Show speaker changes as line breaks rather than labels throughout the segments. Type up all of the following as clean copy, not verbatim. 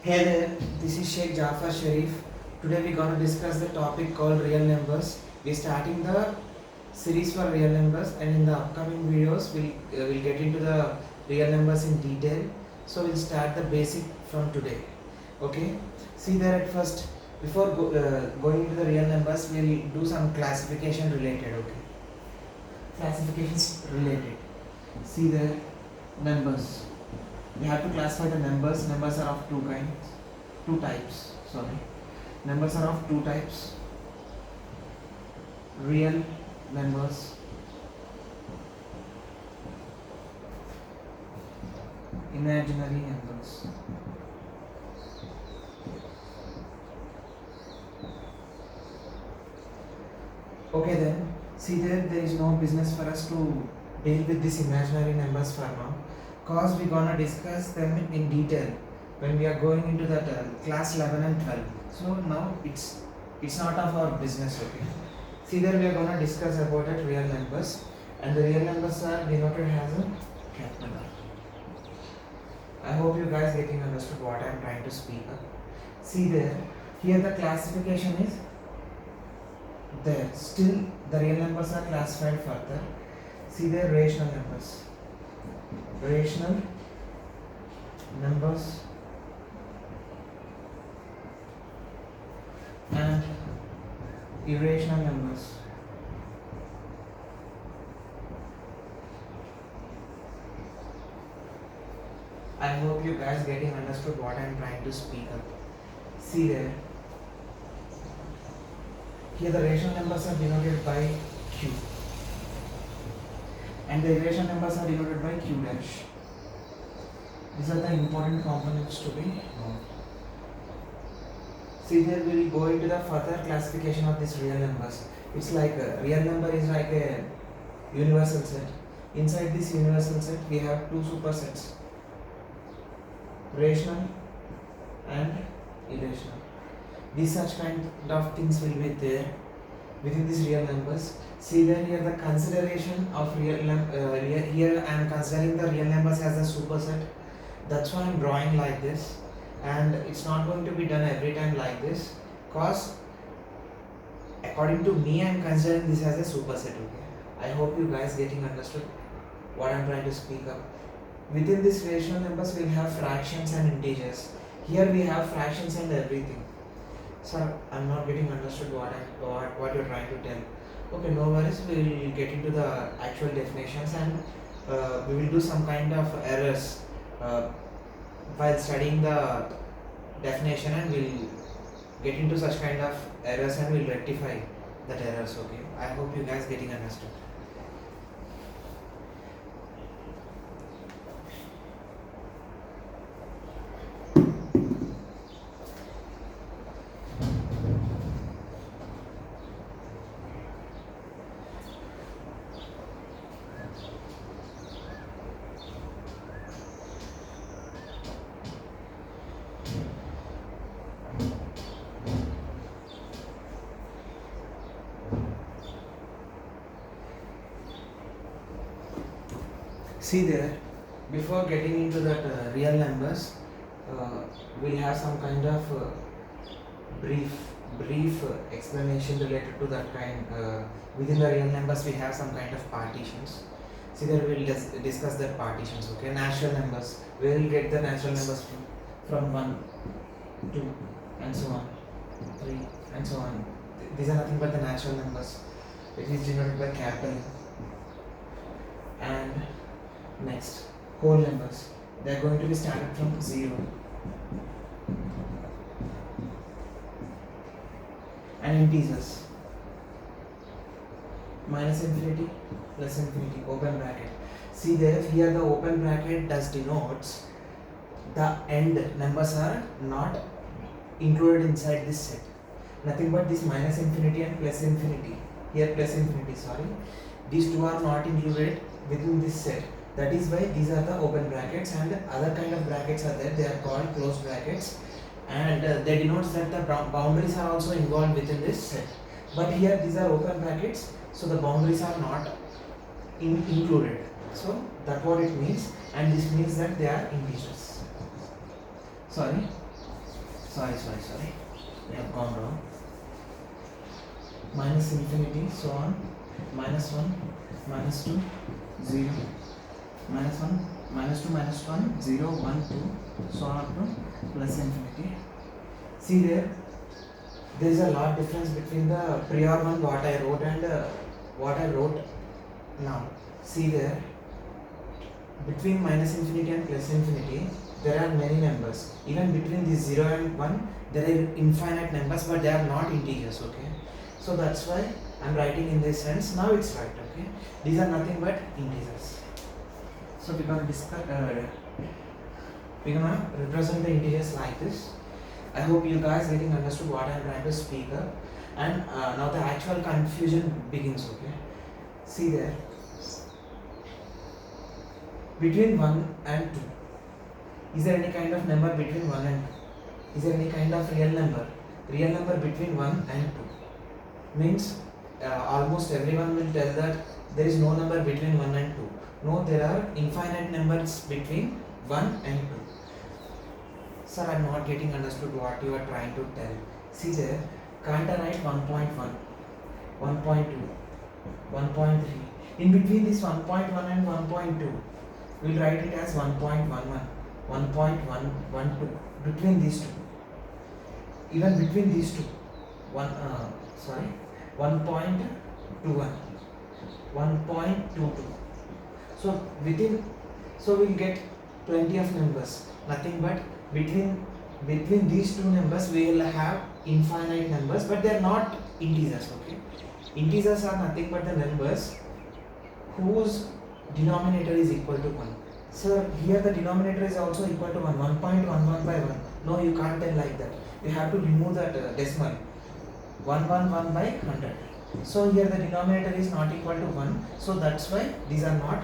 Hey there, this is Sheikh Jafar Sharif. Today we're going to discuss the topic called real numbers. We're starting the series for real numbers, and in the upcoming videos we'll get into the real numbers in detail. So we'll start the basic from today. Okay? See there at first, before going into the real numbers, we'll do some classification related. Okay? Classifications related. See there, numbers. We have to classify the numbers. Numbers are of two types. Sorry, numbers are of two types: real numbers, imaginary numbers. Okay then, see there is no business for us to deal with these imaginary numbers for now, cause we're gonna discuss them in detail when we are going into that class 11 and 12. So now it's not of our business. Okay, see there we are gonna discuss about it real numbers, and the real numbers are denoted as a capital R. I hope you guys getting understood what I am trying to speak of. See there, here the classification is there. Still the real numbers are classified further. See there, rational numbers. Rational numbers and irrational numbers. I hope you guys getting understood what I am trying to speak of. See there, here the rational numbers are denoted by Q and the irrational numbers are denoted by Q dash. These are the important components to be known. See there, we will go into the further classification of these real numbers. It's like a real number is like a universal set. Inside this universal set we have two supersets, rational and irrational. These such kind of things will be there within these real numbers. See there, here the consideration of here I am considering the real numbers as a superset. That's why I am drawing like this, and it's not going to be done every time like this, cause according to me I am considering this as a superset. Okay, I hope you guys getting understood what I am trying to speak of. Within this rational numbers we'll have fractions and integers. Here we have fractions and everything. Sir, I'm not getting understood what you're trying to tell. Okay, no worries. We will get into the actual definitions, and we will do some kind of errors while studying the definition, and we'll get into such kind of errors and we'll rectify that errors. Okay, I hope you guys getting understood. See there, before getting into that real numbers, we'll have some kind of brief explanation related to that kind. Within the real numbers, we have some kind of partitions. See there, we'll discuss that partitions. Okay, natural numbers. We will get the natural numbers from 1, 2, and so on, 3, and so on. These are nothing but the natural numbers. It is denoted by capital N. And next, whole numbers. They are going to be started from 0. And integers. Minus infinity, plus infinity, open bracket. See there, here the open bracket does denotes the end numbers are not included inside this set. Nothing but this minus infinity and plus infinity. Here plus infinity, sorry. These two are not included within this set. That is why these are the open brackets, and other kind of brackets are there. They are called closed brackets, and they denotes that the boundaries are also involved within this set. But here these are open brackets, so the boundaries are not included. So that's what it means, and this means that they are integers. Sorry. sorry, we have gone wrong. Minus infinity, so on, minus 1, minus 2, 0, minus 1, minus 2, minus 1, 0, 1, 2, so on up to plus infinity. See there is a lot difference between the prior one what I wrote and what I wrote now. See there, between minus infinity and plus infinity, there are many numbers. Even between these 0 and 1, there are infinite numbers, but they are not integers, okay? So that's why I am writing in this sense. Now it's right, okay? These are nothing but integers. So we're gonna represent the integers like this. I hope you guys getting understood what I am trying to speak up. And now the actual confusion begins, okay? See there, between 1 and 2, is there any kind of number between 1 and 2? Is there any kind of real number? Real number between 1 and 2 means almost everyone will tell that there is no number between 1 and 2. No, there are infinite numbers between 1 and 2. Sir, I am not getting understood what you are trying to tell. See there, can't I write 1.1, 1.2, 1.3? In between this 1.1 and 1.2, we'll write it as 1.11, 1.112. Between these two, even between these two, 1.21, 1.22. So we'll get plenty of numbers. Nothing but between these two numbers we will have infinite numbers, but they are not integers, okay? Integers are nothing but the numbers whose denominator is equal to 1. Sir, here the denominator is also equal to 1, 1.11 by 1. No, you can't tell like that. You have to remove that decimal. 111 by 100. So here the denominator is not equal to 1. So that's why these are not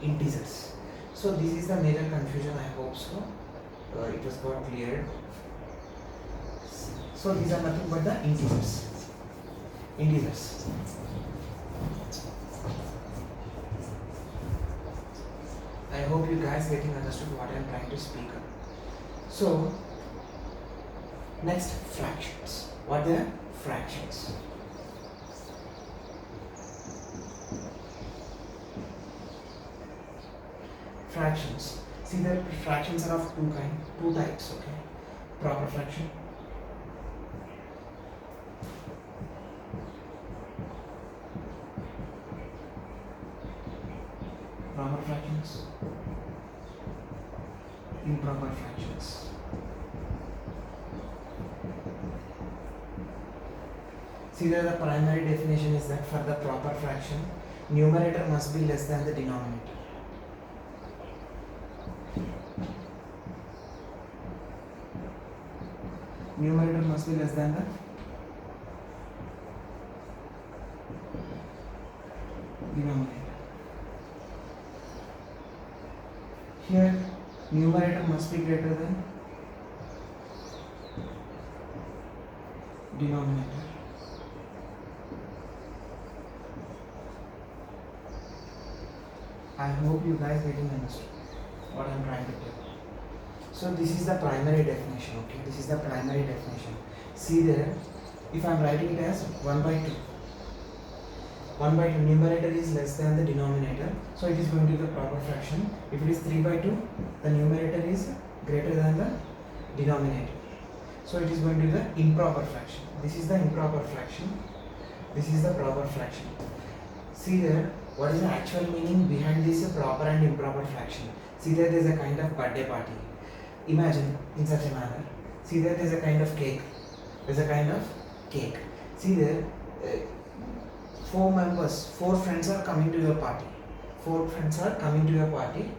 integers. So this is the major confusion, I hope so. It was got cleared. So these are nothing but the integers. I hope you guys getting understood what I am trying to speak of. So next, fractions. What are fractions? Fractions. See, the fractions are of two types, okay? Proper fraction. Proper fractions. Improper fractions. See, the primary definition is that for the proper fraction, numerator must be less than the denominator. Numerator must be less than the denominator. Here, numerator must be greater than denominator. I hope you guys getting understood what I am trying to tell. So this is the primary definition, okay? This is the primary definition. See there, if I am writing it as 1 by 2. 1 by 2, numerator is less than the denominator, so it is going to be the proper fraction. If it is 3 by 2, the numerator is greater than the denominator, so it is going to be the improper fraction. This is the improper fraction. This is the proper fraction. See there, what is the actual meaning behind this proper and improper fraction? See there is a kind of birthday party. Imagine in such a manner. See there is a kind of cake. There's a kind of cake. See there, 4 friends are coming to your party. 4 friends are coming to your party.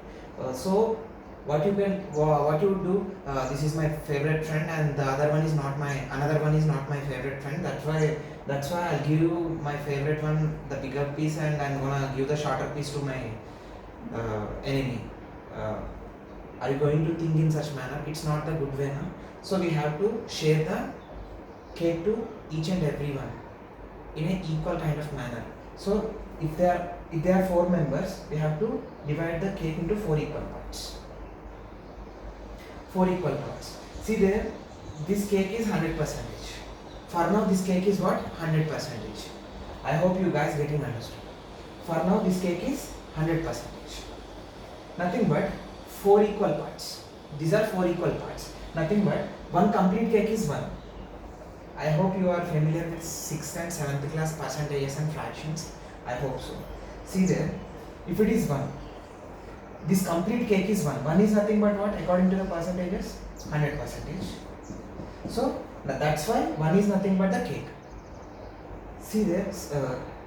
So what you would do? This is my favorite friend, and the other one is not my favorite friend. That's why I'll give you my favorite one the bigger piece, and I'm gonna give the shorter piece to my enemy. Are you going to think in such manner? It's not the good way, no? So we have to share the cake to each and everyone in an equal kind of manner. So if there are 4 members, we have to divide the cake into 4 equal parts. 4 equal parts. See there, this cake is 100%. For now this cake is what? 100%. I hope you guys getting understood. For now this cake is 100%. Nothing but 4 equal parts. These are 4 equal parts. Nothing but one complete cake is 1. I hope you are familiar with 6th and 7th class percentages and fractions. I hope so. See there, if it is 1, this complete cake is 1. 1 is nothing but what according to the percentages? 100%. So that's why 1 is nothing but the cake. See there,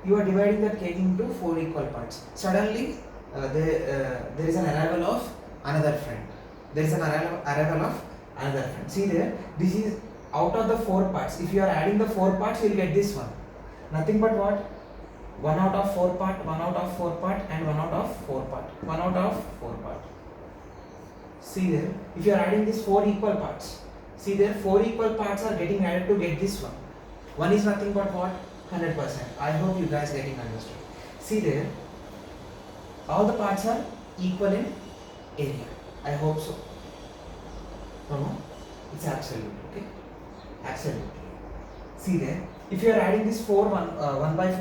you are dividing that cake into 4 equal parts. Suddenly there is an arrival of another friend. There is an arrival of another friend. See there, this is out of the 4 parts. If you are adding the 4 parts, you will get this one. Nothing but what? 1 out of 4 part, 1 out of 4 part, and 1 out of 4 part. 1 out of 4 part. See there, if you are adding these 4 equal parts, see there, 4 equal parts are getting added to get this one. 1 is nothing but what? 100%. I hope you guys getting understood. See there, all the parts are equal in area. I hope so. No, it's absolute. Okay, absolute. See there, if you are adding this 1 by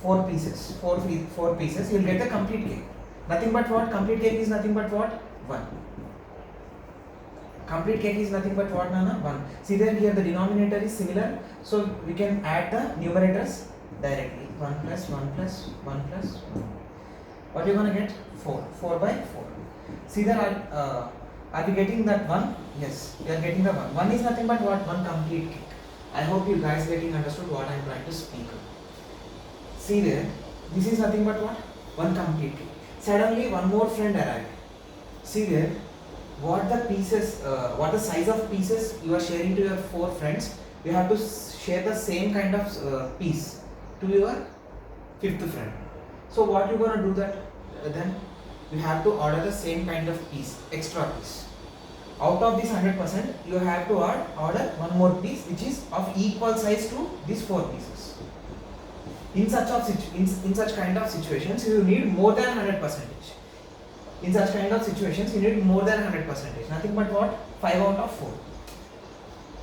4 pieces, 4 pieces, you will get the complete cake. Nothing but what? Complete cake is nothing but what? 1. Complete cake is nothing but what, Nana? 1. See there, here the denominator is similar, so we can add the numerators directly. 1 plus 1 plus 1 plus 1. What you gonna get? 4. 4 by 4. See there, are we getting that 1? Yes, we are getting the 1. 1 is nothing but what? 1 complete cake. I hope you guys getting understood what I am trying to speak of. See there, this is nothing but what? 1 complete cake. Suddenly one more friend arrived. See there, what the size of pieces you are sharing to your 4 friends, you have to share the same kind of piece to your 5th friend. So what you gonna do that then? You have to order the same kind of piece, extra piece. Out of this 100%, you have to order one more piece which is of equal size to these 4 pieces. In such kind of situations, you need more than 100%. In such kind of situations, you need more than 100%. Nothing but what? 5 out of 4.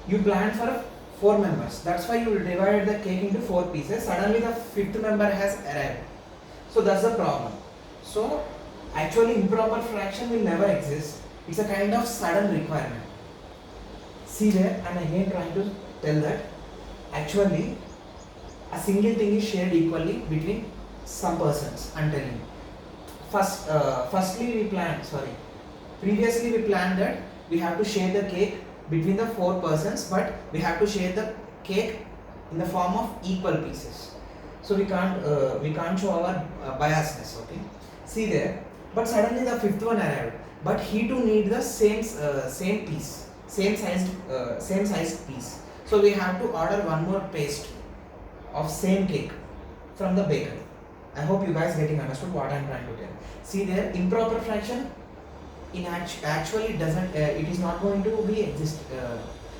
You planned for 4 members. That's why you divided the cake into 4 pieces. Suddenly the 5th member has arrived. So that's the problem. So actually improper fraction will never exist. It's a kind of sudden requirement. See there, I'm again trying to tell that actually a single thing is shared equally between some persons. I'm telling you. Previously we planned that we have to share the cake between the 4 persons, but we have to share the cake in the form of equal pieces. So we can't show our biasness. Okay. See there, but suddenly the 5th one arrived, but he too need the same piece, same sized piece. So we have to order one more paste of same cake from the bakery. I hope you guys getting understood what I am trying to tell. See there, improper fraction in actually doesn't it is not going to be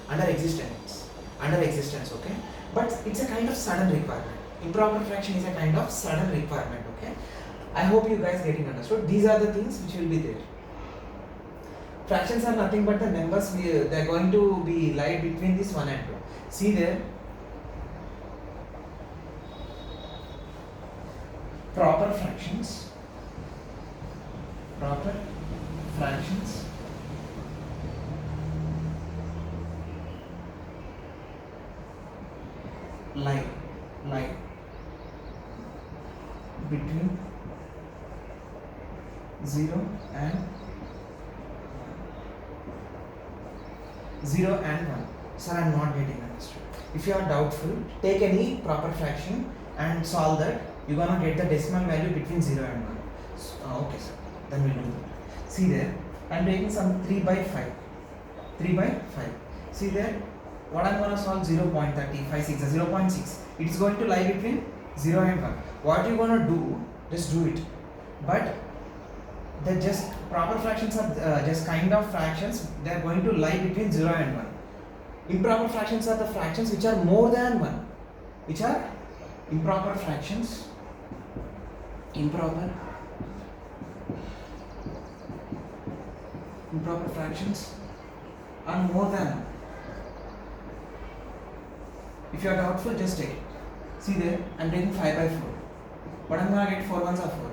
under existence. Okay, but it's a kind of sudden requirement. Improper fraction is a kind of sudden requirement. Okay, I hope you guys getting understood. These are the things which will be there. Fractions are nothing but the numbers they are going to be lie between this 1 and 2. See there, proper fractions lie between 0 and 1. Sir, I am not getting understood. If you are doubtful, take any proper fraction and solve that. You're gonna get the decimal value between 0 and 1. So, okay sir, then we'll do that. See there, I am taking some 3 by 5. See there, what I am gonna solve? 0.356, 0.6. It is going to lie between 0 and 1. What you gonna do? Just do it. But the just proper fractions are just kind of fractions. They are going to lie between 0 and 1. Improper fractions are the fractions which are more than 1. Which are improper fractions. Improper fractions are more than 1. If you are doubtful, just take it. See there, I'm taking 5 by 4. What I'm gonna get? 4 ones are 4.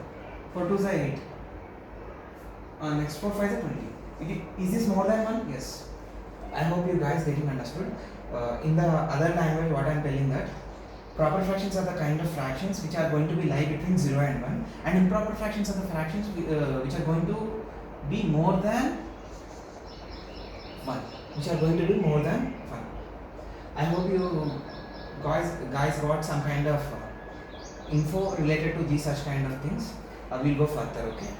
4 twos are 8. Next 4 5s are 20. Is this more than 1? Yes. I hope you guys getting understood. In the other language, what I'm telling that proper fractions are the kind of fractions which are going to be lie between 0 and 1, and improper fractions are the fractions which are going to be more than 1. Which are going to be more than 1. I hope you guys got some kind of info related to these such kind of things. We'll go further, okay?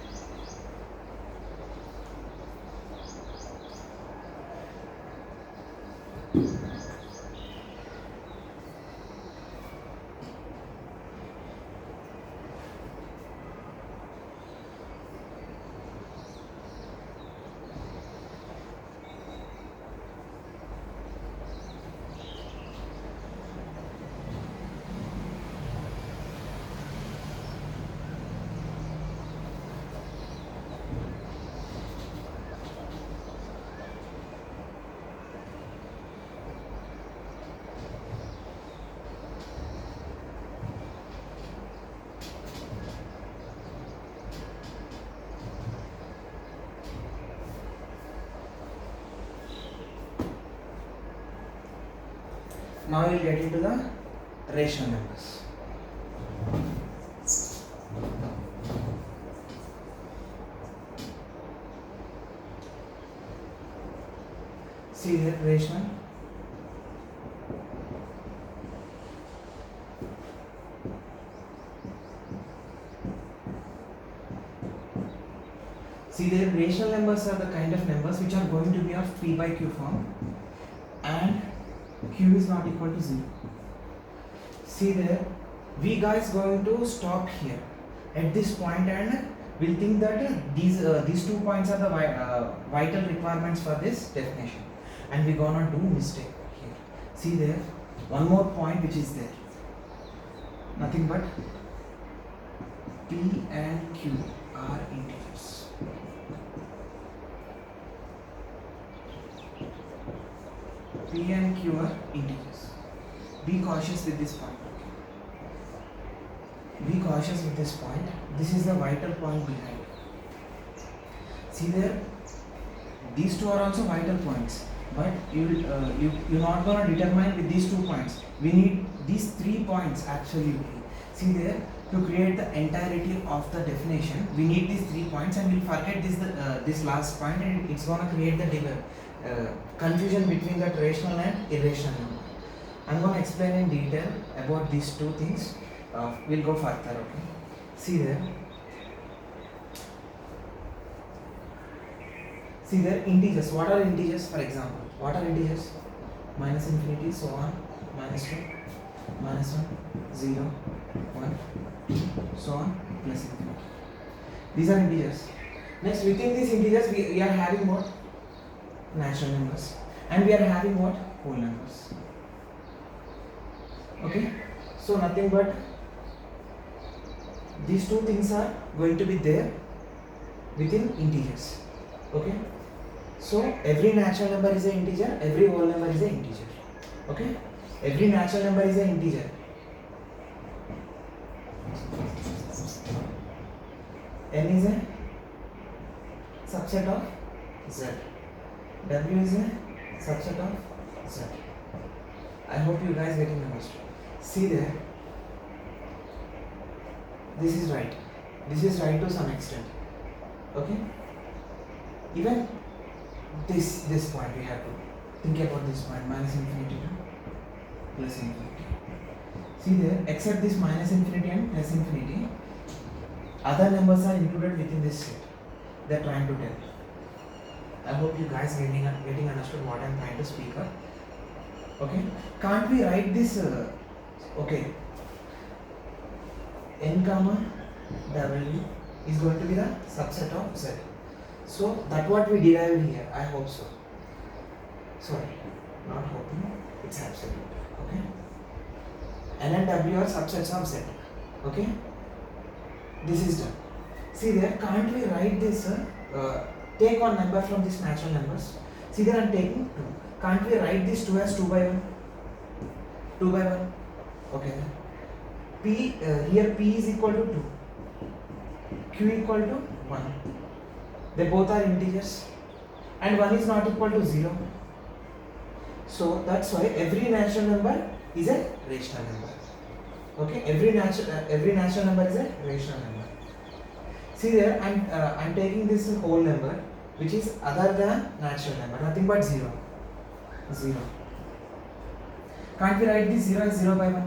Now we'll get into the rational numbers. See here, rational. See there, rational numbers are the kind of numbers which are going to be of P by Q form, and Q is not equal to 0. See there, we guys going to stop here at this point, and we'll think that these 2 points are the vital requirements for this definition, and we're gonna do mistake here. See there, one more point which is there, nothing but P and Q are integers. P and Q are integers. Be cautious with this point. Be cautious with this point. This is the vital point behind. See there, these two are also vital points, but you're not gonna determine with these 2 points. We need these 3 points actually. See there, to create the entirety of the definition, we need these 3 points, and we'll forget this last point, and it's gonna create the confusion between the rational and irrational number. I'm going to explain in detail about these 2 things. We'll go further, okay? See there. See there, integers. What are integers, for example? What are integers? Minus infinity, so on, minus 2, minus 1, 0, 1, so on, plus infinity. These are integers. Next, within these integers, we are having what? Natural numbers, and we are having what? Whole numbers. Okay, so nothing but these 2 things are going to be there within integers. Okay, so every natural number is an integer, every whole number is an integer. Okay, every natural number is an integer. N is a subset of Z. W is a subset of Z. I hope you guys getting understood. See there, this is right. This is right to some extent. Okay. Even this point we have to think about this point, minus infinity to plus infinity. See there, except this minus infinity and plus infinity, other numbers are included within this set. They are trying to tell. I hope you guys getting understood what I am trying to speak of. Okay, can't we write this? Okay, n comma w is going to be the subset of Z. So that's what we derived here. I hope so. Sorry, not hoping. It's absolute. Okay. N and W are subsets of Z. Okay. This is done. See there, can't we write this? Take one number from these natural numbers. See there, I'm taking 2. Can't we write this 2 as 2 by 1? 2 by 1. Okay. Here P is equal to 2. Q equal to 1. They both are integers. And 1 is not equal to 0. So that's why every natural number is a rational number. Okay, every natural number is a rational number. See there, I'm taking this whole number which is other than natural number, nothing but 0. 0. Can't we write this 0 as 0 by 1?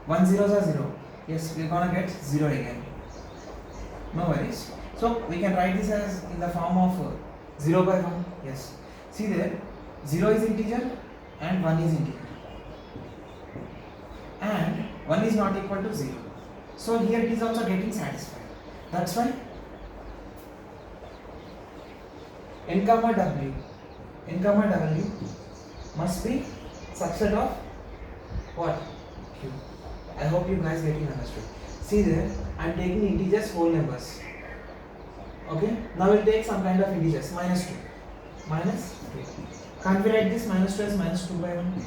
1 zeros are 0. Yes, we're gonna get 0 again. No worries. So we can write this as in the form of 0 by 1. Yes. See there, 0 is integer and 1 is integer. And 1 is not equal to 0. So here it is also getting satisfied. That's why n comma w must be subset of what? Q. I hope you guys getting understood. See there, I am taking integers, whole numbers. Okay, now we'll take some kind of integers. Minus 2. Can't we write this minus 2 as minus 2 by 1?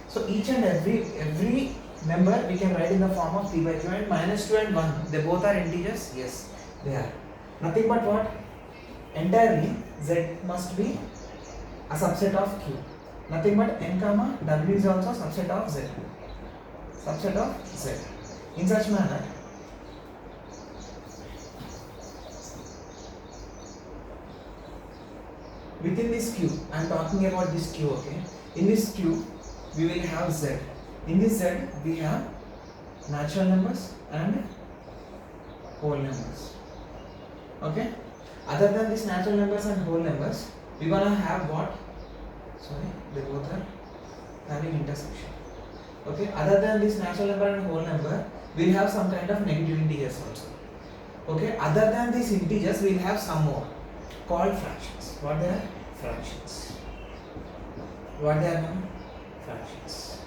So each and every number we can write in the form of p by q, and minus 2 and 1, they both are integers? Yes, they are. Nothing but what? Entirely z must be a subset of q. Nothing but n comma w is also subset of z. In such manner, within this q, I am talking about this q, okay? In this q, we will have z. In this z, we have natural numbers and whole numbers. Okay? Other than these natural numbers and whole numbers, we're gonna have what? Sorry, they both are having intersection. Okay? Other than this natural number and whole number, we'll have some kind of negative integers also. Okay? Other than these integers, we'll have some more called fractions. What they are? Fractions. What they are now? Fractions.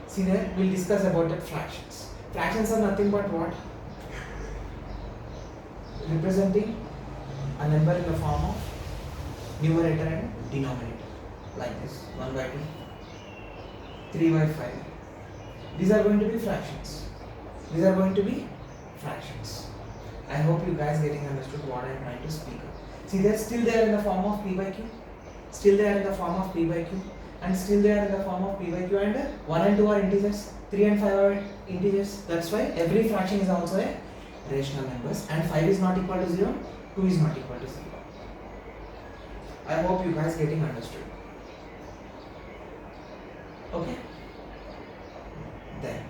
See there, we'll discuss about the fractions. Fractions are nothing but what? Representing a number in the form of numerator and denominator. Like this, 1 by 2, 3 by 5. These are going to be fractions. I hope you guys getting understood what I am trying to speak of. See, they're still there in the form of p by q. And still they are in the form of p by q, and 1 and 2 are integers, 3 and 5 are integers. That's why every fraction is also a rational numbers, and 5 is not equal to 0, 2 is not equal to 0. I hope you guys getting understood. Okay? Then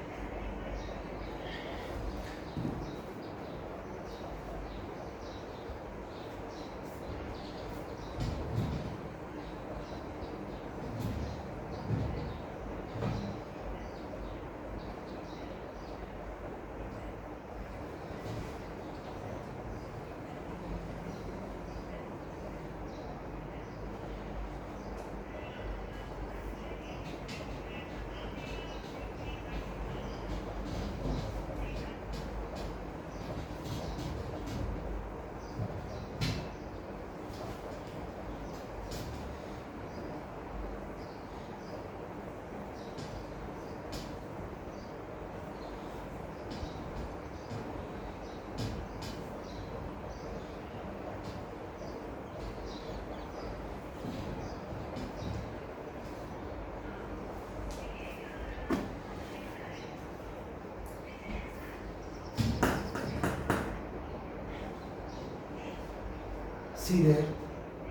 see there,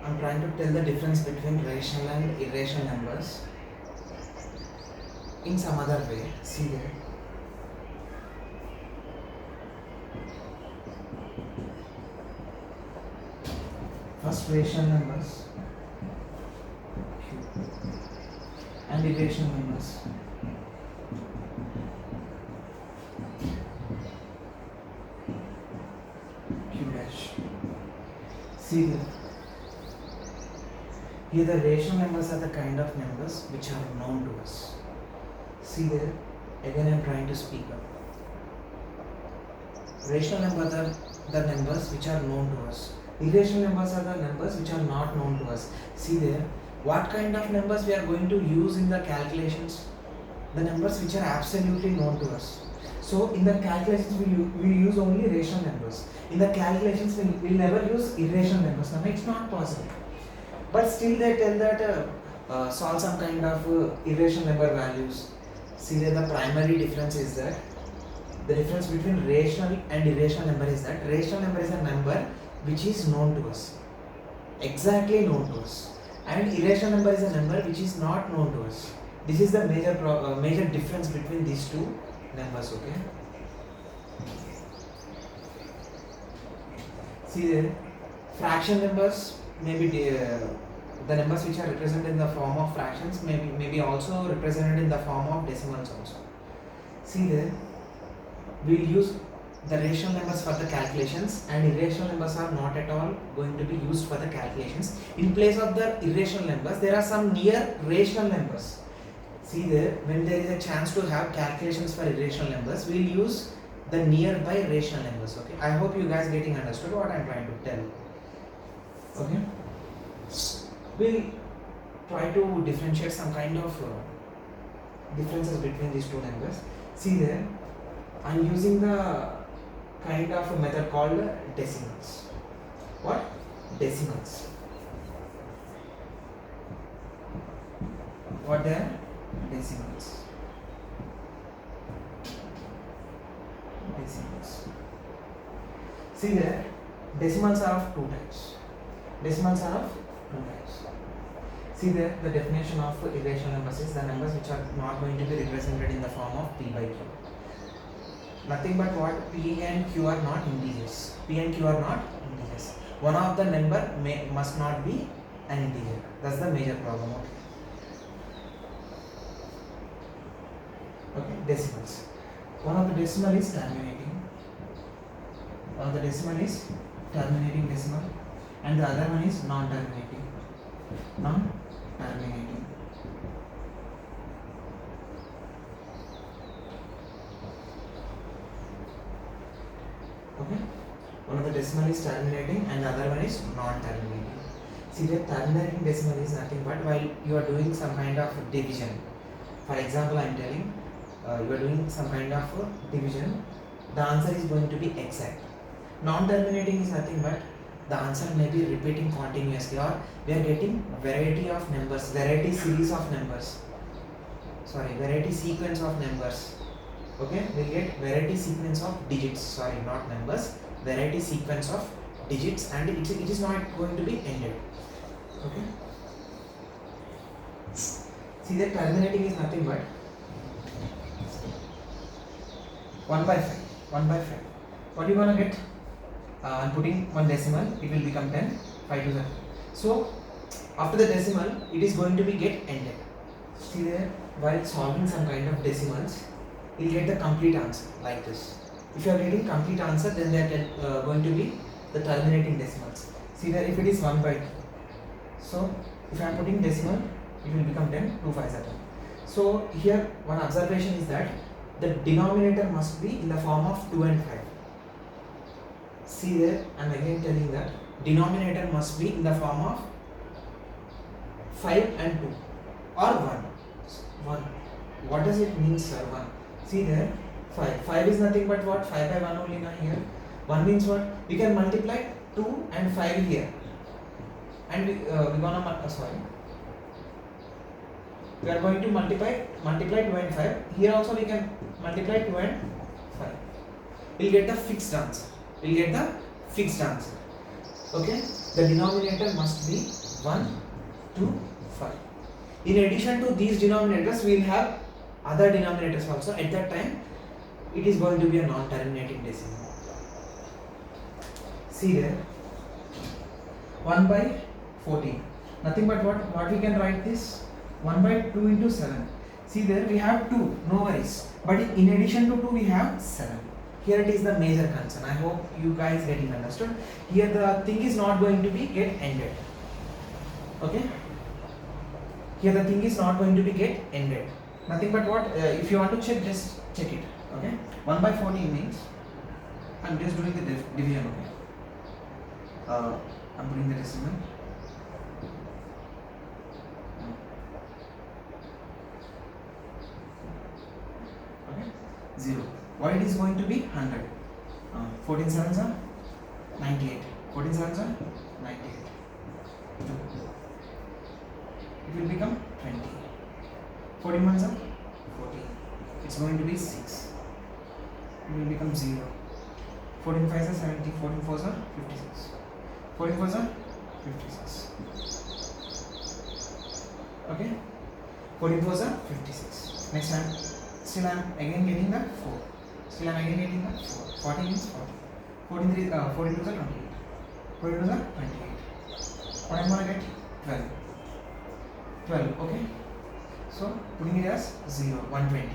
I'm trying to tell the difference between rational and irrational numbers in some other way. See there. First, rational numbers and irrational numbers. Q dash. See here. Here the rational numbers are the kind of numbers which are known to us. See there. Again I am trying to speak up. Rational numbers are the numbers which are known to us. Irrational numbers are the numbers which are not known to us. See there. What kind of numbers we are going to use in the calculations? the numbers which are absolutely known to us. So in the calculations we use only rational numbers. In the calculations we will never use irrational numbers. Now it's not possible. But still they tell that solve some kind of irrational number values. See that the primary difference is that the difference between rational and irrational number is that rational number is a number which is known to us, exactly known to us, and irrational number is a number which is not known to us. This is the major difference between these two numbers. Okay. See there, fraction numbers maybe the numbers which are represented in the form of fractions maybe also represented in the form of decimals also. See there, we'll use the rational numbers for the calculations and irrational numbers are not at all going to be used for the calculations. In place of the irrational numbers, there are some near rational numbers. See there, when there is a chance to have calculations for irrational numbers, we'll use the nearby rational numbers. Okay, I hope you guys getting understood what I'm trying to tell. Okay, we'll try to differentiate some kind of differences between these two numbers. See there, I'm using the kind of a method called decimals. What? Decimals. What they are? Decimals. Decimals. See there, decimals are of two types. Decimals are of two types. See there, the definition of irrational numbers is the numbers which are not going to be represented in the form of p by q. Nothing but what? P and Q are not integers. P and Q are not integers. One of the number must not be an integer. That's the major problem. Okay, decimals. One of the decimal is terminating. One of the decimal is terminating decimal, and the other one is non-terminating. Non-terminating. Okay, one of the decimal is terminating and the other one is non-terminating. See, the terminating decimal is nothing but while you are doing some kind of division. For example, I am telling you are doing some kind of division, the answer is going to be exact. Non-terminating is nothing but the answer may be repeating continuously, or we are getting variety of numbers, variety series of numbers, variety sequence of numbers. Okay, we'll get variety sequence of digits, not numbers, variety sequence of digits, and it is not going to be ended. Okay, see that terminating is nothing but 1 by 5. 1 by 5. What are you gonna get? I'm putting one decimal, it will become 10, 5 to 7. So after the decimal, it is going to be get ended. See there, while solving some kind of decimals, you'll get the complete answer like this. If you are getting complete answer, then they are going to be the terminating decimals. See there, if it is 1 by 2. So if I am putting decimal, it will become 10, 2 5s are 10. So here one observation is that the denominator must be in the form of 2 and 5. See there, I am again telling that denominator must be in the form of 5 and 2 or 1. 1. What does it mean, sir? 1. See there, 5. 5 is nothing but what? 5 by 1 only now here. 1 means what? We can multiply 2 and 5 here. And we gonna we are going to multiply 2 and 5. Here also we can multiply 2 and 5. We'll get the fixed answer. Okay? The denominator must be 1, 2, 5. In addition to these denominators, we will have other denominators also. At that time, it is going to be a non-terminating decimal. See there, 1 by 14. Nothing but what we can write this? 1 by 2 into 7. See there, we have 2, no worries. But in addition to 2, we have 7. Here it is the major concern. I hope you guys getting understood. Here the thing is not going to be get ended. Okay? Here the thing is not going to be get ended. Nothing but what? If you want to check, just check it. Okay? 1 by 14 means I'm just doing the division. Okay? I'm putting the decimal. 0. What it is going to be? 100. 14 sevens are 98. 14 sevens are 98. 2. It will become 20. 14 ones are 14. It's going to be 6. It will become 0. 14 5s are 70. 14 4s are 56. 14 4s are 56. Okay? 14 4s are 56. Next time, still I am again getting the 4. Still I am again getting the 4. 14 is 40. 14 3 14 2s are 28. 14 2s are 28. What I am going to get? 12. 12, okay? So putting it as 0, 120.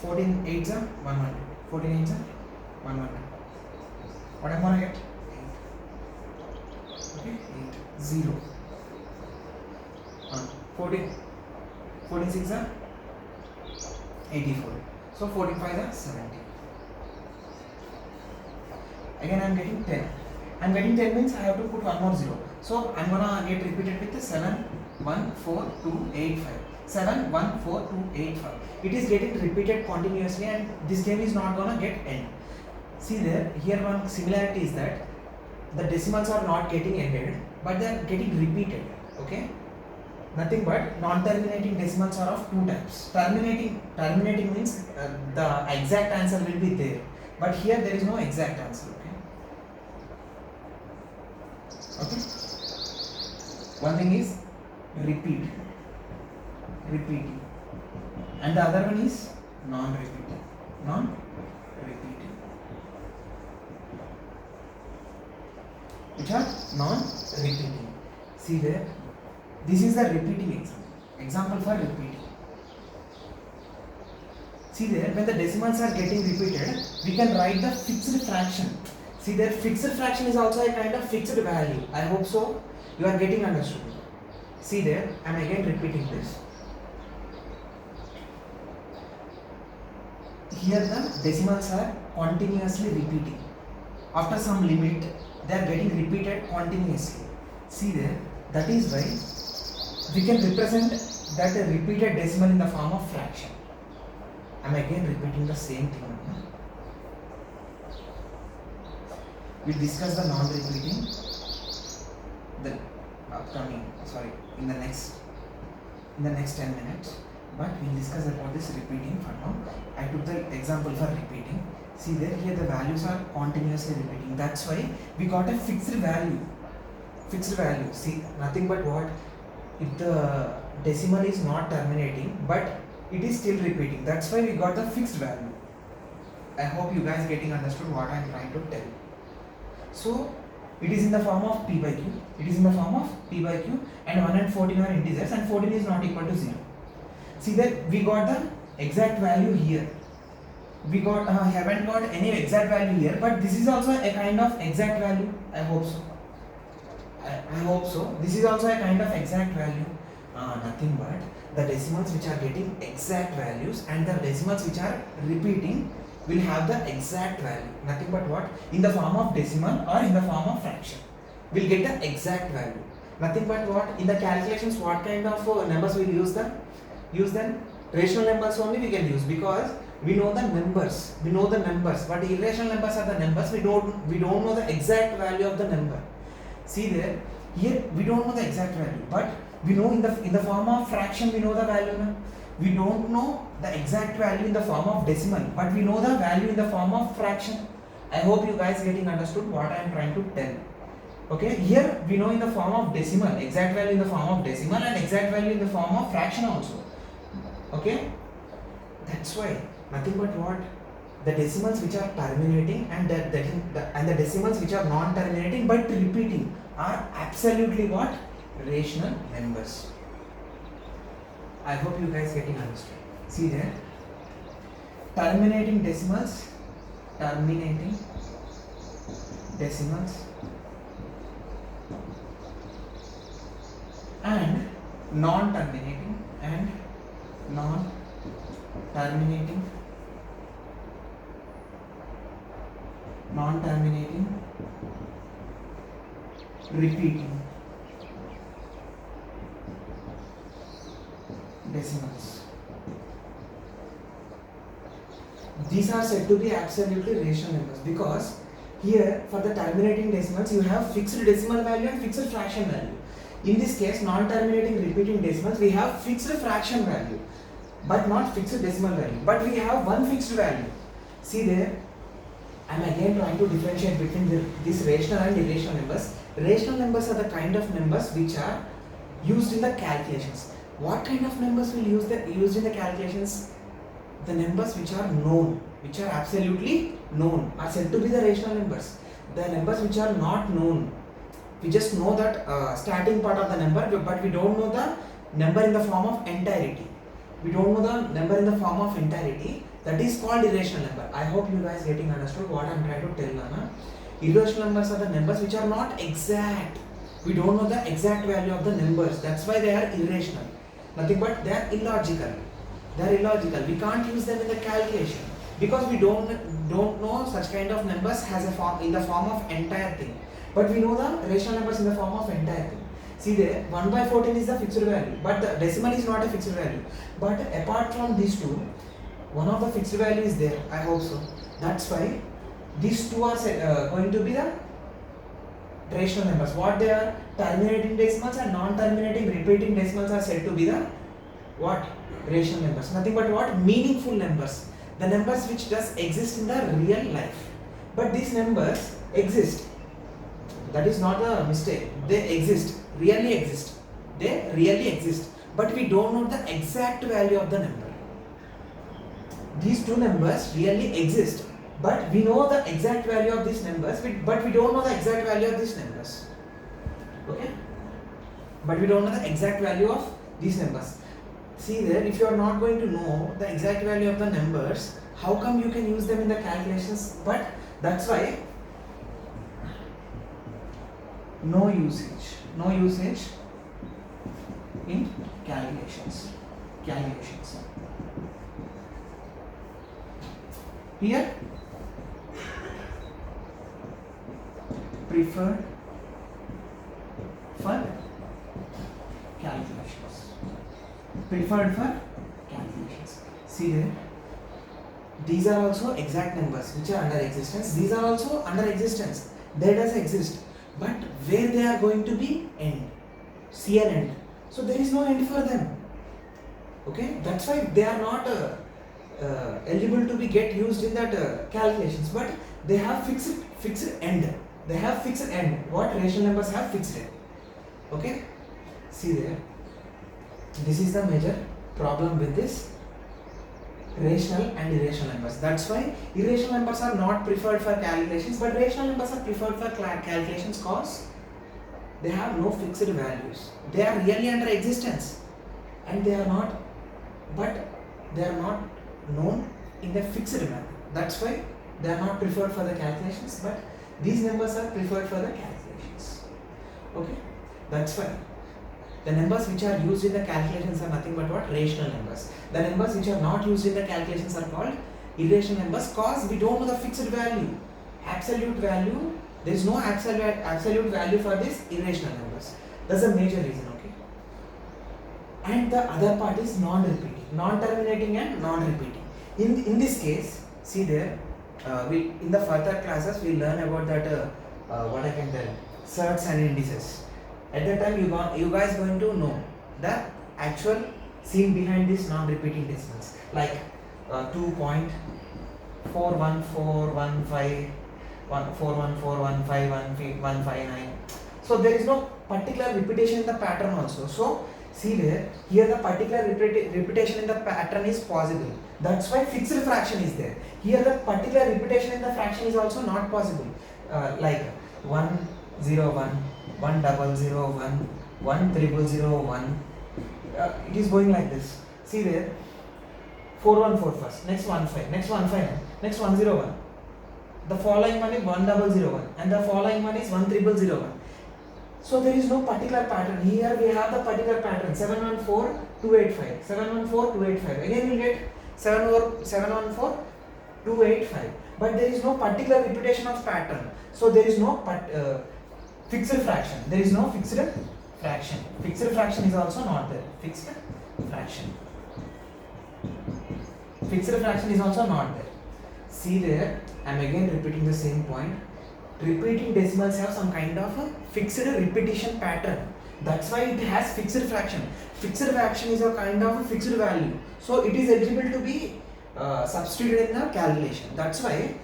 14 8s are 100. 14 8s are 100. What am I going to get? 8. Okay, 8. 0. 14 6 are 84. So 45 are 70. Again I am getting 10. I am getting 10 means I have to put one more 0. So I am gonna get repeated with the 7 1 4 2 8 5. 7 1 4 2 8 5. It is getting repeated continuously and this game is not gonna get end. See there, here one similarity is that the decimals are not getting ended but they are getting repeated. Okay, nothing but non-terminating decimals are of two types. Terminating means the exact answer will be there, but here there is no exact answer. Okay, one thing is repeating, and the other one is non-repeating. Which are non-repeating. See there, this is the repeating example for repeating. See there, when the decimals are getting repeated, we can write the fixed fraction. See there, fixed fraction is also a kind of fixed value. I hope so you are getting understood. See there, I am again repeating this. Here the decimals are continuously repeating. After some limit, they are getting repeated continuously. See there, that is why we can represent that repeated decimal in the form of fraction. I am again repeating the same thing. We will discuss the non-repeating in the next 10 minutes. But we will discuss about this repeating for now. I took the example for repeating. See there, here the values are continuously repeating. That's why we got a fixed value. See, nothing but what? If the decimal is not terminating, but it is still repeating. That's why we got the fixed value. I hope you guys getting understood what I am trying to tell. So it is in the form of p by q. And 1 and 14 are integers, and 14 is not equal to 0. See that we got the exact value here. We haven't got any exact value here, but this is also a kind of exact value. I hope so. This is also a kind of exact value. Nothing but the decimals which are getting exact values and the decimals which are repeating will have the exact value. Nothing but what? In the form of decimal or in the form of fraction. We'll get the exact value. Nothing but what? In the calculations, what kind of numbers we'll use them? Rational numbers only we can use, because we know the numbers. But irrational numbers are the numbers. We don't know the exact value of the number. See there, here we don't know the exact value, but we know in the form of fraction we know the value. We don't know the exact value in the form of decimal, but we know the value in the form of fraction. I hope you guys getting understood what I am trying to tell. Okay, here we know in the form of decimal, exact value in the form of decimal and exact value in the form of fraction also. Okay, that's why nothing but what? The decimals which are terminating and the decimals which are non-terminating but repeating are absolutely what? Rational numbers. I hope you guys getting understood. See there, terminating decimals and non-terminating repeating decimals. these are said to be absolutely rational numbers, because here for the terminating decimals you have fixed decimal value and fixed fraction value. In this case, non-terminating repeating decimals, we have fixed fraction value but not fixed decimal value, but we have one fixed value. See there, I am again trying to differentiate between these rational and irrational numbers. Rational numbers are the kind of numbers which are used in the calculations. What kind of numbers will used in the calculations? The numbers which are known, which are absolutely known, are said to be the rational numbers. The numbers which are not known, we just know that starting part of the number, but we don't know the number in the form of entirety. We don't know the number in the form of entirety. That is called irrational number. I hope you guys getting understood what I am trying to tell now. Irrational numbers are the numbers which are not exact. We don't know the exact value of the numbers. That's why they are irrational. Nothing but they are illogical. They are illogical. We can't use them in the calculation because we don't know such kind of numbers has a form in the form of entire thing. But we know the rational numbers in the form of entire thing. See there, 1 by 14 is the fixed value, but the decimal is not a fixed value. But apart from these two, one of the fixed value is there. I hope so. That's why these two are going to be the rational numbers. What they are? Terminating decimals and non-terminating repeating decimals are said to be the what? Rational numbers. Nothing but what? Meaningful numbers. The numbers which does exist in the real life. But these numbers exist. That is not a mistake. They exist. Really exist. They really exist. But we don't know the exact value of the number. These two numbers really exist. But we know the exact value of these numbers, but we don't know the exact value of these numbers. Okay? But we don't know the exact value of these numbers. See there, if you are not going to know the exact value of the numbers, how come you can use them in the calculations? But that's why no usage in calculations. Here, preferred for calculations. See there, these are also exact numbers which are under existence. These are also under existence. They does exist, but where they are going to be end, see an end. So there is no end for them. Okay, that's why they are not eligible to be get used in that calculations. But they have fixed end. They have fixed end. What rational numbers have fixed end. Okay, see there. This is the major problem with this rational and irrational numbers. That's why irrational numbers are not preferred for calculations, but rational numbers are preferred for calculations because they have no fixed values. They are really under existence, and they are not known in the fixed manner. That's why they are not preferred for the calculations, but these numbers are preferred for the calculations. Okay, that's why the numbers which are used in the calculations are nothing but what? Rational numbers. The numbers which are not used in the calculations are called irrational numbers because we don't know the fixed value, absolute value. There is no absolute value for these irrational numbers. That's a major reason. Okay. And the other part is non-repeating, non-terminating and non-repeating. In this case, see there, we in the further classes we learn about that what I can tell, surds and indices. At that time you guys going to know the actual scene behind these non-repeating decimals, like 2.41415 41415 So there is no particular repetition in the pattern also. So see there, here the particular repetition in the pattern is possible. That's why fixed fraction is there. Here the particular repetition in the fraction is also not possible. Like 101, 1001, 1001. It is going like this. See there, 414 first, next 15, next 159, next 101. The following one is 1001 and the following one is 13001. So there is no particular pattern. Here we have the particular pattern 714285, 714285. Again we will get 714285. But there is no particular repetition of pattern. So there is no fixed fraction. There is no fixed fraction. Fixed fraction is also not there. Fixed fraction is also not there. See there, I'm again repeating the same point. Repeating decimals have some kind of a fixed repetition pattern. That's why it has fixed fraction. Fixed fraction is a kind of a fixed value. So it is eligible to be substituted in the calculation. That's why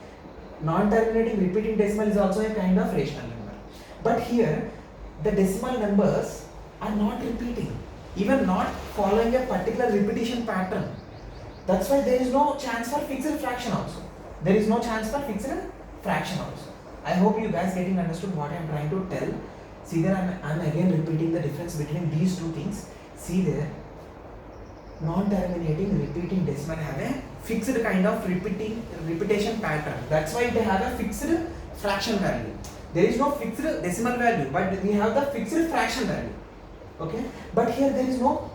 non-terminating repeating decimal is also a kind of rational number. But here, the decimal numbers are not repeating, even not following a particular repetition pattern. That's why there is no chance for fixed fraction also. There is no chance for fixed fraction also. I hope you guys getting understood what I am trying to tell. See there, I am again repeating the difference between these two things. See there, non-terminating repeating decimal have a fixed kind of repetition pattern. That's why they have a fixed fraction value. There is no fixed decimal value, but we have the fixed fraction value. Okay, but here there is no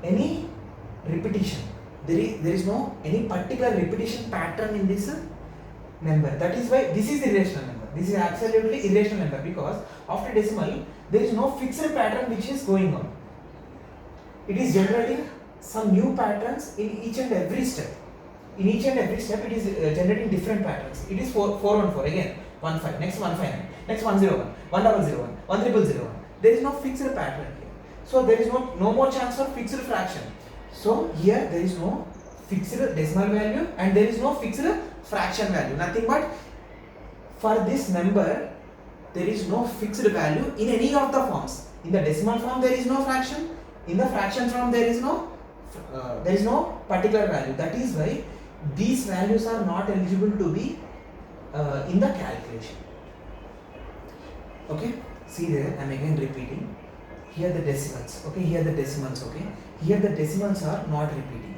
any repetition. There is no any particular repetition pattern in this number. That is why this is irrational number. This is absolutely irrational number, because after decimal there is no fixed pattern which is going on. It is generating some new patterns in each and every step. In each and every step it is generating different patterns. It is 414 again 15, next 159, next 101, 1001, 1001. There is no fixed pattern here. So there is no more chance for fixed fraction. So here there is no fixed decimal value and there is no fixed fraction value. Nothing but for this number there is no fixed value in any of the forms. In the decimal form there is no fraction. In the fraction form there is no particular value. That is why these values are not eligible to be in the calculation. Okay, see there, I am again repeating. Here the decimals. Okay, here the decimals. Okay, here the decimals are not repeating.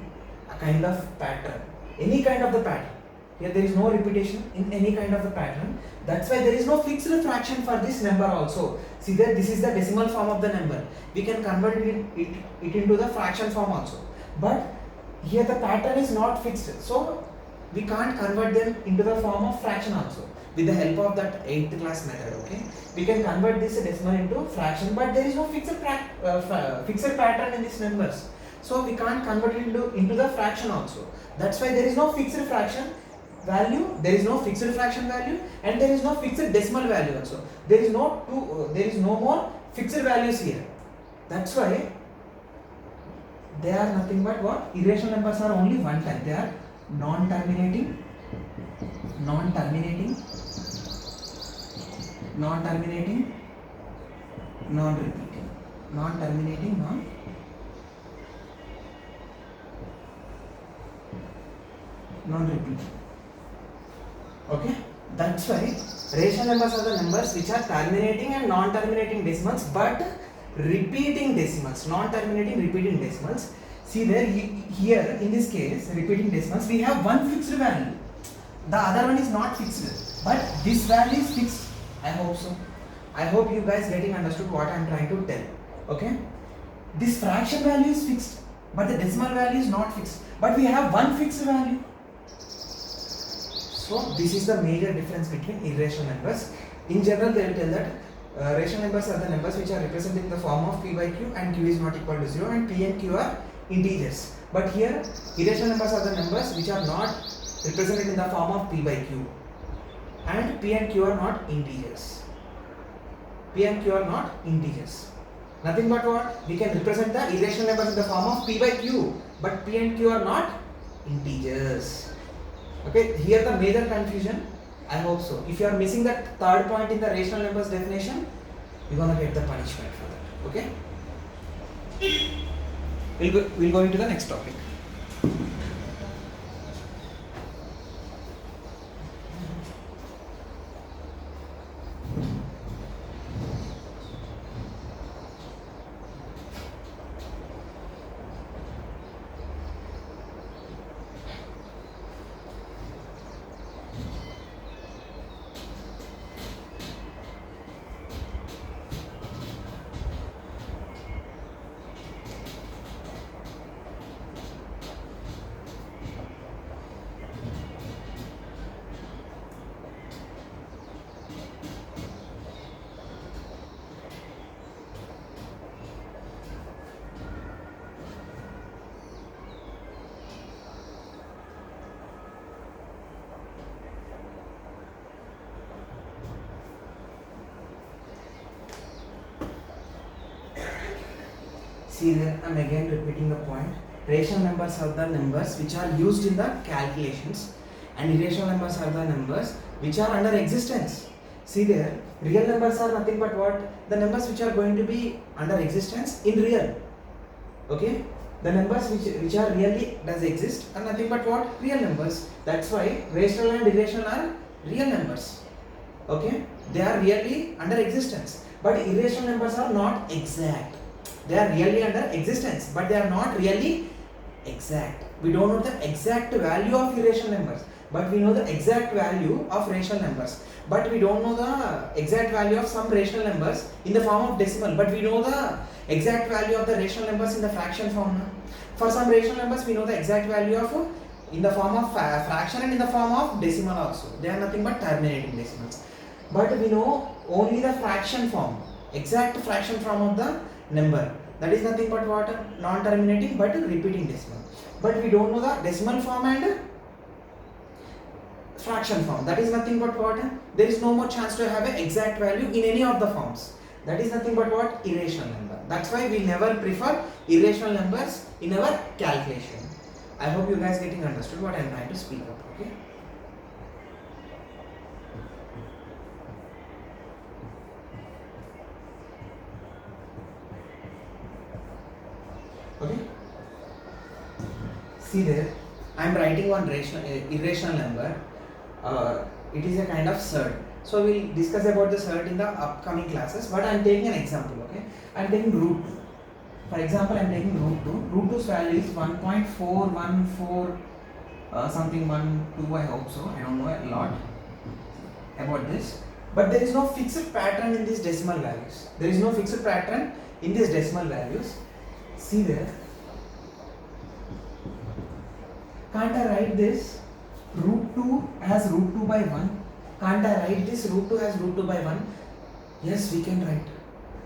A kind of pattern, any kind of the pattern. Here there is no repetition in any kind of the pattern. That's why there is no fixed fraction for this number also. See there, this is the decimal form of the number. We can convert it into the fraction form also. But here the pattern is not fixed. So we can't convert them into the form of fraction also. With the help of that 8th class method, okay, we can convert this decimal into fraction, but there is no fixed pattern in these numbers. So we can't convert it into the fraction also. That's why there is no fixed fraction value, there is no fixed fraction value, and there is no fixed decimal value also. There is no more fixed values here. That's why they are nothing but what? Irrational numbers are only one type. They are non-terminating, non-repeating, non-repeating. Okay, that's why rational numbers are the numbers which are terminating and non-terminating decimals, but repeating decimals, non-terminating repeating decimals. See there, here in this case, repeating decimals, we have one fixed value. The other one is not fixed, but this value is fixed. I hope so. I hope you guys getting understood what I am trying to tell. Okay, this fraction value is fixed, but the decimal value is not fixed. But we have one fixed value. So this is the major difference between irrational numbers. In general, they will tell that rational numbers are the numbers which are represented in the form of p by q, and q is not equal to 0, and p and q are integers. But here, irrational numbers are the numbers which are not represented in the form of p by q, and p and q are not integers. P and q are not integers. Nothing but what? We can represent the irrational numbers in the form of p by q, but p and q are not integers. Okay, here the major confusion. I hope so. If you are missing that third point in the rational numbers definition, you're gonna get the punishment for that. Okay? We'll go into the next topic. See there, I'm again repeating the point. Rational numbers are the numbers which are used in the calculations, and irrational numbers are the numbers which are under existence. See there, real numbers are nothing but what? The numbers which are going to be under existence in real. Okay? The numbers which are really does exist are nothing but what? Real numbers. That's why rational and irrational are real numbers. Okay? They are really under existence. But irrational numbers are not exact. They are really under existence, but they are not really exact. We don't know the exact value of irrational numbers, but we know the exact value of rational numbers. But we don't know the exact value of some rational numbers in the form of decimal, but we know the exact value of the rational numbers in the fraction form. For some rational numbers, we know the exact value of in the form of fraction and in the form of decimal also. They are nothing but terminating decimals. But we know only the fraction form, exact fraction form of the number. That is nothing but what? Non-terminating but repeating decimal. But we don't know the decimal form and fraction form. That is nothing but what? There is no more chance to have an exact value in any of the forms. That is nothing but what? Irrational number. That's why we never prefer irrational numbers in our calculation. I hope you guys getting understood what I am trying to speak about. Okay. Okay. See there, I am writing one irrational number. It is a kind of surd. So we will discuss about the surd in the upcoming classes. But I am taking an example. Okay, I am taking root 2. For example, I am taking root 2. Root 2's value is 1.414 something 12. I hope so. I don't know a lot about this. But there is no fixed pattern in these decimal values. There is no fixed pattern in these decimal values. See there. Can't I write this root 2 as root 2 by 1? Can't I write this root 2 as root 2 by 1? Yes, we can write.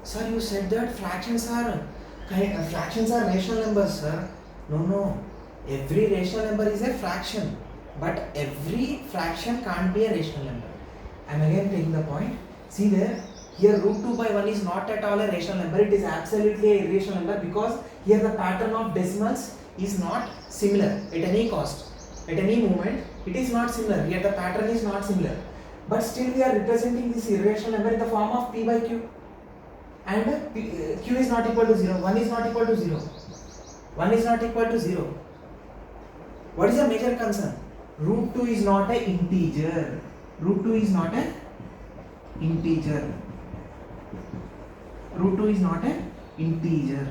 Sir, you said that fractions are rational numbers, sir. No. Every rational number is a fraction. But every fraction can't be a rational number. I am again taking the point. See there. Here root 2 by 1 is not at all a rational number. It is absolutely a irrational number because here the pattern of decimals is not similar at any cost. At any moment, it is not similar. Here the pattern is not similar. But still we are representing this irrational number in the form of p by q. And q is not equal to 0. 1 is not equal to 0. 1 is not equal to 0. What is the major concern? Root 2 is not an integer. Root 2 is not an integer. Root 2 is not an integer.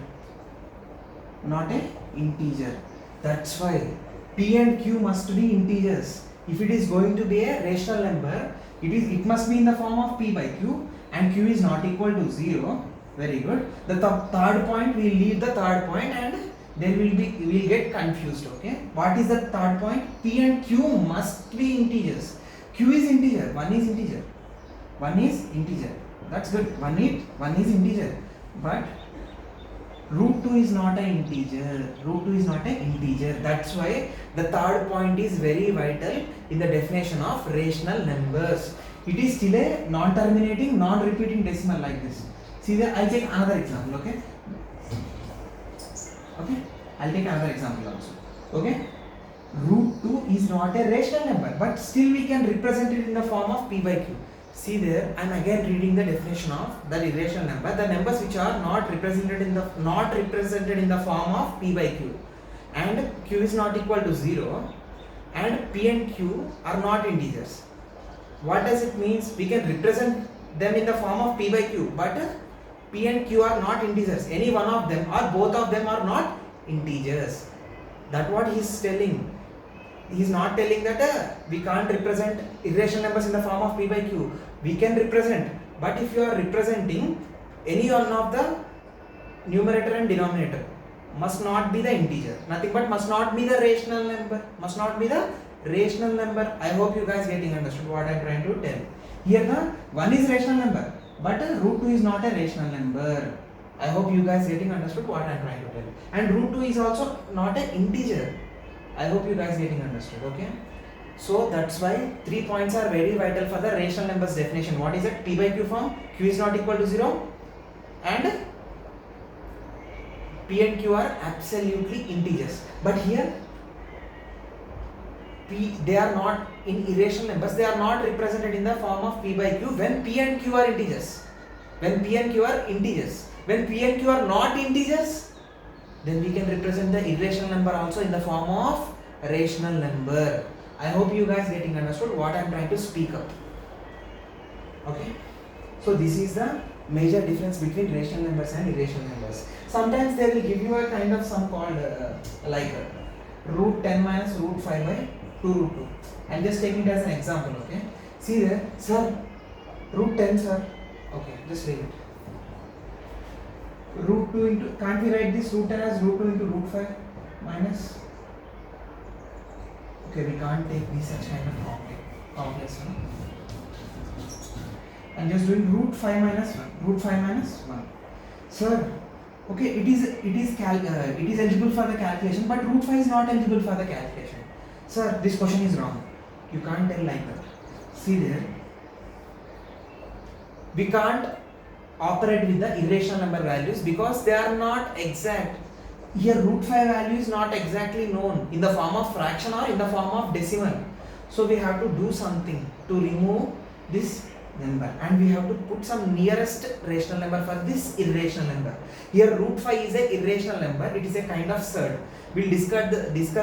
Not an integer. That's why p and q must be integers. If it is going to be a rational number, it must be in the form of p by q, and q is not equal to 0. Very good. The third point, we will leave the third point and then we will get confused. Okay. What is the third point? P and q must be integers. Q is integer. 1 is integer. 1 is integer. That's good. 1 is integer. But root 2 is not an integer. Root 2 is not an integer. That's why the third point is very vital in the definition of rational numbers. It is still a non-terminating, non-repeating decimal like this. See there, I'll take another example. Okay. Okay. I'll take another example also. Okay. Root 2 is not a rational number, but still we can represent it in the form of p by q. See there, I am again reading the definition of the irrational number. The numbers which are not represented in the form of p by q, and q is not equal to 0, and p and q are not integers. What does it means? We can represent them in the form of p by q, but p and q are not integers. Any one of them or both of them are not integers. That's what he is telling. He is not telling that we can't represent irrational numbers in the form of p by q. We can represent, but if you are representing any one of the numerator and denominator, must not be the integer. Nothing but must not be the rational number. Must not be the rational number. I hope you guys getting understood what I am trying to tell. Here the 1 is rational number, but root 2 is not a rational number. I hope you guys getting understood what I am trying to tell. And root 2 is also not an integer. I hope you guys getting understood. Okay. So that's why 3 points are very vital for the rational numbers definition. What is it? P by q form. Q is not equal to 0, and P and Q are absolutely integers, but here they are not in irrational numbers. They are not represented in the form of P by Q when P and Q are integers. When P and Q are integers. When P and Q are not integers, then we can represent the irrational number also in the form of rational number. I hope you guys getting understood what I am trying to speak up. Okay. So this is the major difference between rational numbers and irrational numbers. Sometimes they will give you a kind of sum called root 10 minus root 5 by 2 root 2. I'm just taking it as an example, okay? See there, sir, root 10, sir. Okay, just leave it. Root 2 into, can't we write this root 10 as root 2 into root 5 minus? Okay, we can't take this such kind of complex one. I'm just doing root 5 minus 1. Root 5 minus 1. Sir, okay, it is eligible for the calculation, but root 5 is not eligible for the calculation. Sir, this question is wrong. You can't tell like that. See there. We can't operate with the irrational number values because they are not exact. Here root 5 value is not exactly known in the form of fraction or in the form of decimal. So we have to do something to remove this number and we have to put some nearest rational number for this irrational number. Here root 5 is a irrational number. It is a kind of surd. We'll discuss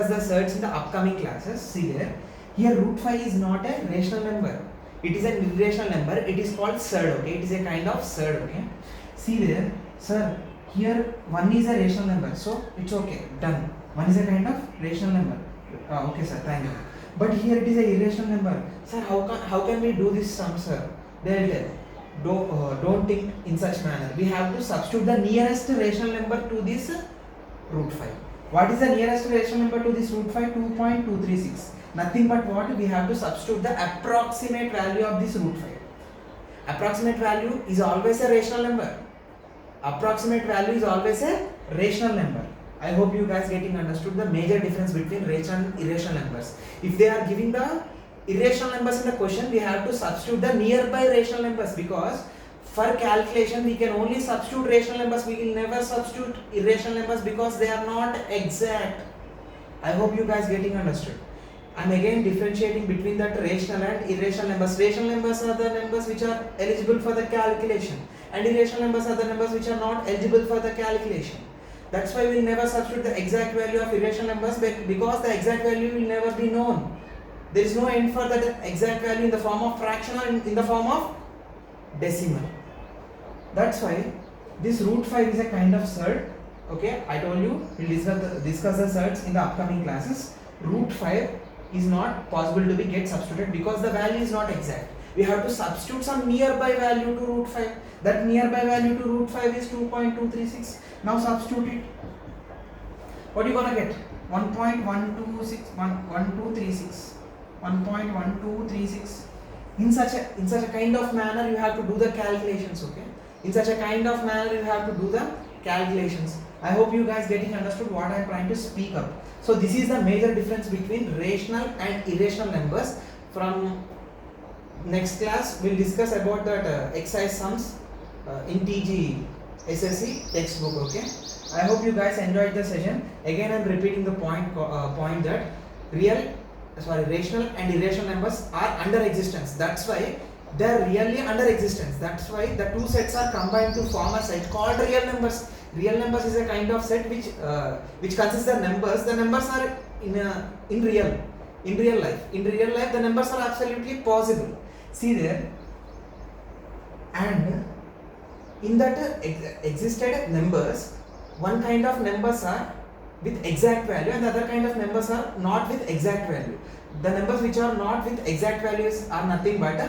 the surds in the upcoming classes. See there. Here root 5 is not a rational number. It is an irrational number. It is called surd. Okay. It is a kind of surd. Okay. See there. Sir, here 1 is a rational number. So it's okay. Done. 1 is a kind of rational number. Okay sir. Thank you. But here it is a irrational number. Sir, how can we do this sum, sir? They'll tell. Don't think in such manner. We have to substitute the nearest rational number to this root 5. What is the nearest rational number to this root 5? 2.236. Nothing but what? We have to substitute the approximate value of this root 5. Approximate value is always a rational number. Approximate value is always a rational number. I hope you guys getting understood the major difference between rational and irrational numbers. If they are giving the irrational numbers in the question, we have to substitute the nearby rational numbers because for calculation we can only substitute rational numbers. We will never substitute irrational numbers because they are not exact. I hope you guys getting understood. I am again differentiating between that rational and irrational numbers. Rational numbers are the numbers which are eligible for the calculation and irrational numbers are the numbers which are not eligible for the calculation. That's why we will never substitute the exact value of irrational numbers because the exact value will never be known. There is no end for that exact value in the form of fraction or in the form of decimal. That's why this root 5 is a kind of surd. Okay, I told you we'll discuss the surds in the upcoming classes. Root 5 is not possible to be get substituted because the value is not exact. We have to substitute some nearby value to root 5. That nearby value to root 5 is 2.236. Now substitute it. What are you gonna get? 1.1236. 1.1236. In such a kind of manner you have to do the calculations. Okay. In such a kind of manner you have to do the calculations. I hope you guys getting understood what I am trying to speak up. So this is the major difference between rational and irrational numbers. From next class we'll discuss about that exercise sums in TG SSC textbook. Okay, I hope you guys enjoyed the session. Again I am repeating the point that rational and irrational numbers are under existence. That's why they are really under existence. That's why the two sets are combined to form a set called real numbers. Real numbers is a kind of set which consists of numbers. The numbers are in real life. In real life, the numbers are absolutely possible. See there, and in that existed numbers, one kind of numbers are with exact value, and the other kind of numbers are not with exact value. The numbers which are not with exact values are nothing but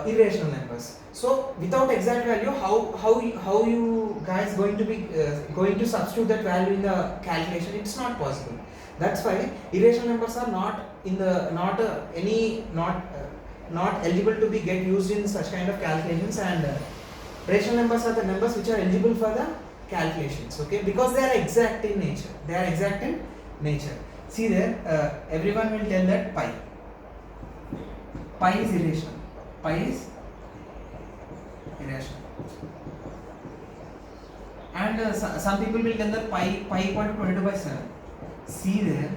irrational numbers. So without exact value, how you guys going to substitute that value in the calculation? It's not possible. That's why irrational numbers are not eligible to be get used in such kind of calculations, and rational numbers are the numbers which are eligible for the calculations. Okay, because they are exact in nature. See there, everyone will tell that pi is irrational. Pi is irrational. and some people will tell that pi equal to 22 by 7. See there,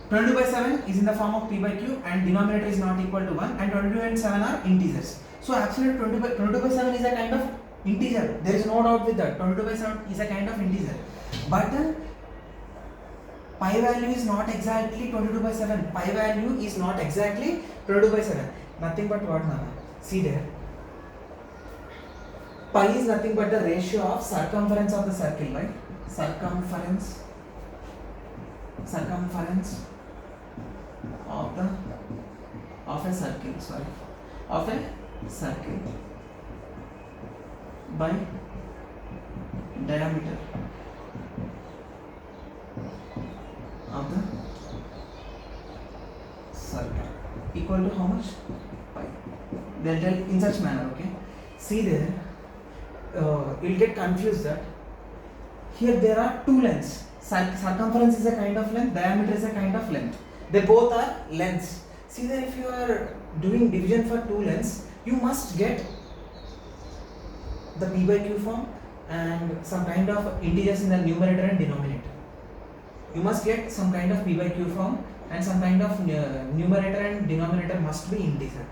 22 by 7 is in the form of p by q and denominator is not equal to 1, and 22 and 7 are integers. So absolute 22 by 7 is a kind of integer. There is no doubt with that. 22 by 7 is a kind of integer. But pi value is not exactly 22 by 7. Pi value is not exactly 22 by 7. Nothing but what, Nana? See there. Pi is nothing but the ratio of circumference of the circle, right? Circumference of a circle by diameter of the circle equal to how much? Pi. They'll tell in such manner, okay? See there, you'll get confused that here there are two lengths. Circumference is a kind of length, diameter is a kind of length. They both are lengths. See that if you are doing division for two lengths, you must get the p by q form and some kind of integers in the numerator and denominator. You must get some kind of p by q form and some kind of numerator and denominator must be integer.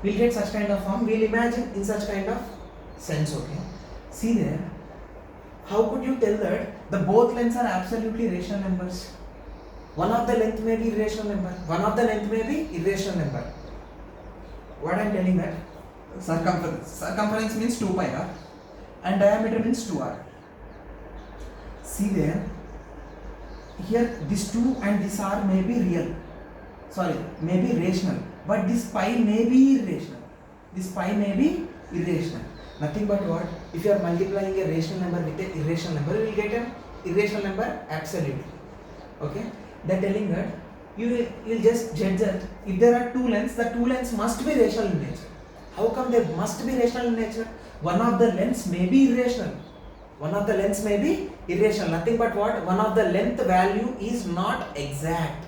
We'll get such kind of form. We'll imagine in such kind of sense, okay? See there, how could you tell that the both lengths are absolutely rational numbers? One of the length may be irrational number, one of the length may be irrational number. What I am telling that circumference means 2 pi r and diameter means 2r. See there, here this 2 and this r may be real, may be rational, but this pi may be irrational. This pi may be irrational. Nothing but what? If you are multiplying a rational number with an irrational number, you will get an irrational number absolutely. Okay? They are telling that you will just judge that if there are two lengths, the two lengths must be rational in nature. How come they must be rational in nature? One of the lengths may be irrational. One of the lengths may be irrational. Nothing but what? One of the length value is not exact.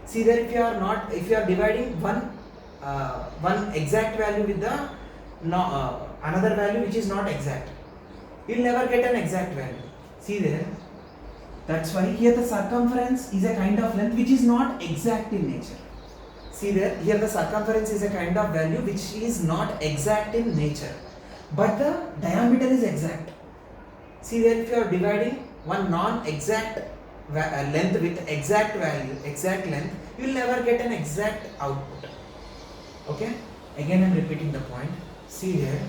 See there, if you are dividing one exact value with the another value which is not exact, you will never get an exact value. See there, that's why here the circumference is a kind of length which is not exact in nature. See there, here the circumference is a kind of value which is not exact in nature, but the diameter is exact. See there, if you are dividing one non-exact length with exact value, exact length, you will never get an exact output. Okay, again I am repeating the point. See there,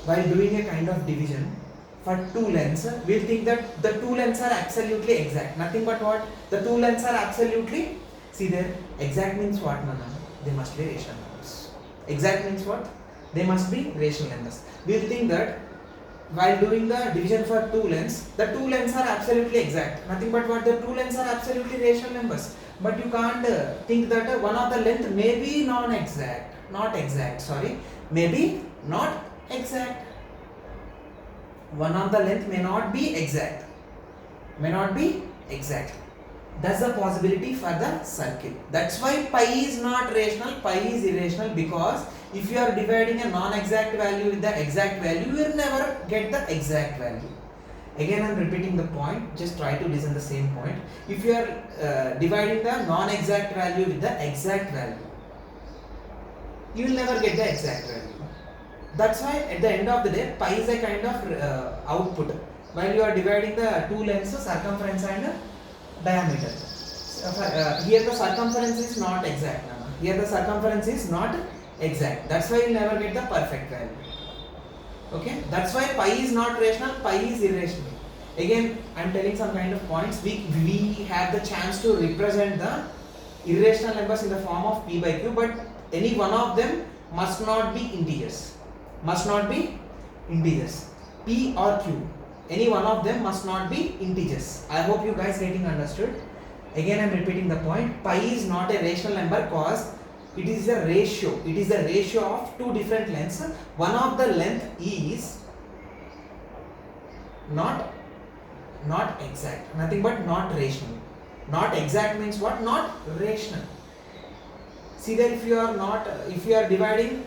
while doing a kind of division for two lengths, we will think that the two lengths are absolutely exact. Nothing but what? The two lengths are absolutely, see there, exact means what, Nana? They must be rational numbers. Exact means what? They must be rational numbers. We will think that while doing the division for two lengths, the two lengths are absolutely exact. Nothing but what? The two lengths are absolutely rational numbers. But you can't think that one of the length may be maybe not exact. One of the length may not be exact. That's the possibility for the circle. That's why pi is not rational, pi is irrational, because if you are dividing a non-exact value with the exact value, you will never get the exact value. Again I am repeating the point, just try to listen the same point. If you are dividing the non-exact value with the exact value, you will never get the exact value. That's why at the end of the day, pi is a kind of output. While you are dividing the two lengths, circumference and diameter. Here the circumference is not exact. Here the circumference is not exact. That's why you will never get the perfect value. Okay? That's why pi is not rational, pi is irrational. Again, I am telling some kind of points. We have the chance to represent the irrational numbers in the form of p by q, but any one of them must not be integers. P or q, any one of them must not be integers. I hope you guys getting understood. Again I am repeating the point. Pi is not a rational number because it is a ratio. It is a ratio of two different lengths. One of the length is not exact. Nothing but not rational. Not exact means what? Not rational. See that if you are dividing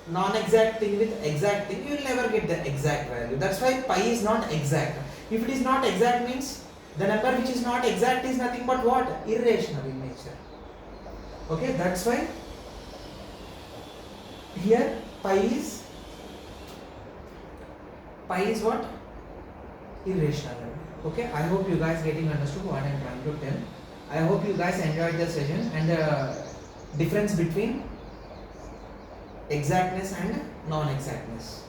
non-exact thing with exact thing, you will never get the exact value. That's why pi is not exact. If it is not exact means the number which is not exact is nothing but what? Irrational in nature. Okay, that's why here pi is what? Irrational. Okay, I hope you guys getting understood what I am trying to tell. I hope you guys enjoyed the session and the difference between exactness and non-exactness.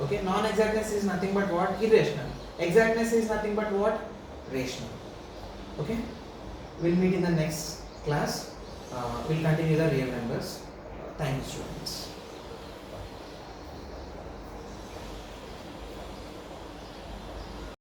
Okay, non-exactness is nothing but what? Irrational. Exactness is nothing but what? Rational. Okay, we'll meet in the next class. We'll continue the real numbers. Thank you, students.